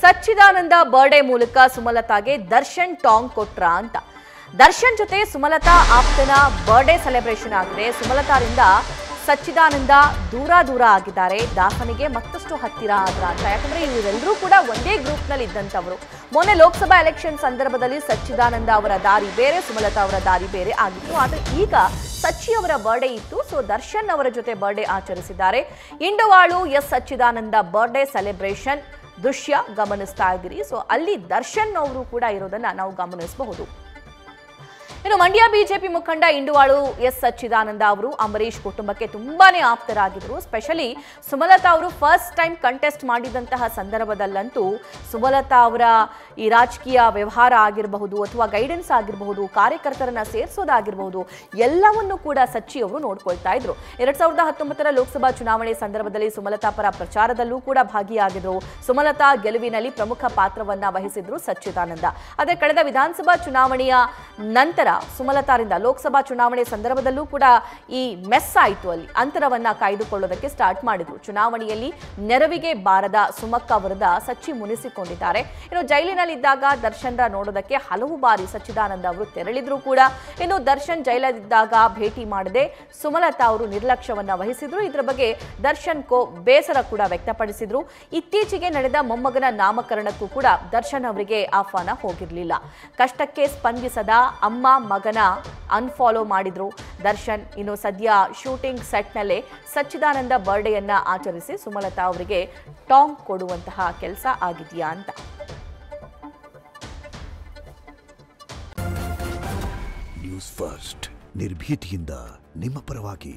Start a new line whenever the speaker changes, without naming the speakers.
ಸಚ್ಚಿದಾನಂದ birthday ಮೂಲಕ ಸುಮಲತಾಗೆ ದರ್ಶನ್ ಟಾಂಗ್ ಕೊಟ್ರ ಅಂತ. ದರ್ಶನ್ ಜೊತೆ ಸುಮಲತಾ ಆಪ್ತನ ಬರ್ಡೇ ಸೆಲೆಬ್ರೇಷನ್ ಆಗಿದೆ. ಸುಮಲತಾರಿಂದ ಸಚ್ಚಿದಾನಂದ ದೂರ ಆಗಿದ್ದಾರೆ. ದಾಸನಿಗೆ ಮತ್ತಷ್ಟು ಹತ್ತಿರ ಆದ್ರ ಅಂತ. ಯಾಕಂದ್ರೆ ಇವರೆಲ್ಲರೂ ಕೂಡ ಒಂದೇ ಗ್ರೂಪ್ ನಲ್ಲಿ ಇದ್ದಂತವರು. ಮೊನ್ನೆ ಲೋಕಸಭಾ ಎಲೆಕ್ಷನ್ ಸಂದರ್ಭದಲ್ಲಿ ಸಚ್ಚಿದಾನಂದ ಅವರ ದಾರಿ ಬೇರೆ, ಸುಮಲತಾ ಅವರ ದಾರಿ ಬೇರೆ ಆಗಿತ್ತು. ಆದ್ರೆ ಈಗ ಸಚ್ಚಿ ಅವರ ಬರ್ಡೇ ಇತ್ತು. ಸೊ ದರ್ಶನ್ ಅವರ ಜೊತೆ ಬರ್ಡೇ ಆಚರಿಸಿದ್ದಾರೆ. ಇಂಡವಾಳು ಎಸ್ ಸಚ್ಚಿದಾನಂದ ಬರ್ಡೇ ಸೆಲೆಬ್ರೇಷನ್ ದೃಶ್ಯ ಗಮನಿಸ್ತಾ ಇದ್ದೀರಿ. ಸೊ ಅಲ್ಲಿ ದರ್ಶನ್ ಅವರು ಕೂಡ ಇರೋದನ್ನ ನಾವು ಗಮನಿಸಬಹುದು. ಇನ್ನು ಮಂಡ್ಯ ಬಿಜೆಪಿ ಮುಖಂಡ ಇಂಡುವಾಳು ಎಸ್ ಸಚ್ಚಿದಾನಂದ ಅವರು ಅಂಬರೀಶ್ ಕುಟುಂಬಕ್ಕೆ ತುಂಬಾನೇ ಆಪ್ತರಾಗಿದ್ರು. ಸ್ಪೆಷಲಿ ಸುಮಲತಾ ಅವರು ಫಸ್ಟ್ ಟೈಮ್ ಕಂಟೆಸ್ಟ್ ಮಾಡಿದಂತಹ ಸಂದರ್ಭದಲ್ಲಂತೂ ಸುಮಲತಾ ಅವರ ಈ ರಾಜಕೀಯ ವ್ಯವಹಾರ ಆಗಿರಬಹುದು ಅಥವಾ ಗೈಡೆನ್ಸ್ ಆಗಿರಬಹುದು, ಕಾರ್ಯಕರ್ತರನ್ನ ಸೇರಿಸೋದಾಗಿರಬಹುದು, ಎಲ್ಲವನ್ನೂ ಕೂಡ ಸಚ್ಚಿ ಅವರು ನೋಡ್ಕೊಳ್ತಾ ಇದ್ರು. 2019 ಲೋಕಸಭಾ ಚುನಾವಣೆ ಸಂದರ್ಭದಲ್ಲಿ ಸುಮಲತಾ ಪರ ಪ್ರಚಾರದಲ್ಲೂ ಕೂಡ ಭಾಗಿಯಾಗಿದ್ರು. ಸುಮಲತಾ ಗೆಲುವಿನಲ್ಲಿ ಪ್ರಮುಖ ಪಾತ್ರವನ್ನ ವಹಿಸಿದ್ರು ಸಚ್ಚಿದಾನಂದ. ಆದರೆ ಕಳೆದ ವಿಧಾನಸಭಾ ಚುನಾವಣೆಯ ನಂತರ ಸುಮಲತಾರಿಂದ ಲೋಕಸಭಾ ಚುನಾವಣೆ ಸಂದರ್ಭದಲ್ಲೂ ಕೂಡ ಈ ಮೆಸ್ ಆಯಿತು. ಅಲ್ಲಿ ಅಂತರವನ್ನ ಕಾಯ್ದುಕೊಳ್ಳೋದಕ್ಕೆ ಸ್ಟಾರ್ಟ್ ಮಾಡಿದ್ರು. ಚುನಾವಣೆಯಲ್ಲಿ ನೆರವಿಗೆ ಬಾರದ ಸುಮಕ್ಕ ವಿರುದ್ಧ ಸಚ್ಚಿ ಮುನಿಸಿಕೊಂಡಿದ್ದಾರೆ. ಇನ್ನು ಜೈಲಿನಲ್ಲಿದ್ದಾಗ ದರ್ಶನ್ ನೋಡೋದಕ್ಕೆ ಹಲವು ಬಾರಿ ಸಚ್ಚಿದಾನಂದ ಅವರು ತೆರಳಿದ್ರು ಕೂಡ. ಇನ್ನು ದರ್ಶನ್ ಜೈಲಲ್ಲಿದ್ದಾಗ ಭೇಟಿ ಮಾಡದೆ ಸುಮಲತಾ ಅವರು ನಿರ್ಲಕ್ಷ್ಯವನ್ನ ವಹಿಸಿದ್ರು. ಇದರ ಬಗ್ಗೆ ದರ್ಶನ್ ಬೇಸರ ಕೂಡ ವ್ಯಕ್ತಪಡಿಸಿದ್ರು. ಇತ್ತೀಚೆಗೆ ನಡೆದ ಮೊಮ್ಮಗನ ನಾಮಕರಣಕ್ಕೂ ಕೂಡ ದರ್ಶನ್ ಅವರಿಗೆ ಆಹ್ವಾನ ಹೋಗಿರಲಿಲ್ಲ. ಕಷ್ಟಕ್ಕೆ ಸ್ಪಂದಿಸದ ಅಮ್ಮ ಮಗನ ಅನ್ಫಾಲೋ ಮಾಡಿದ್ರು ದರ್ಶನ್. ಇನ್ನು ಸದ್ಯ ಶೂಟಿಂಗ್ ಸೆಟ್ನಲ್ಲೇ ಸಚ್ಚಿದಾನಂದ ಬರ್ಡೇಯನ್ನ ಆಚರಿಸಿ ಸುಮಲತಾ ಅವರಿಗೆ ಟಾಂಗ್ ಕೊಡುವಂತಹ ಕೆಲಸ ಆಗಿದೆಯಾ ಅಂತ.
ನ್ಯೂಸ್ ಫಸ್ಟ್ ನಿರ್ಭೀತಿಯಿಂದ ನಿಮ್ಮ ಪರವಾಗಿ.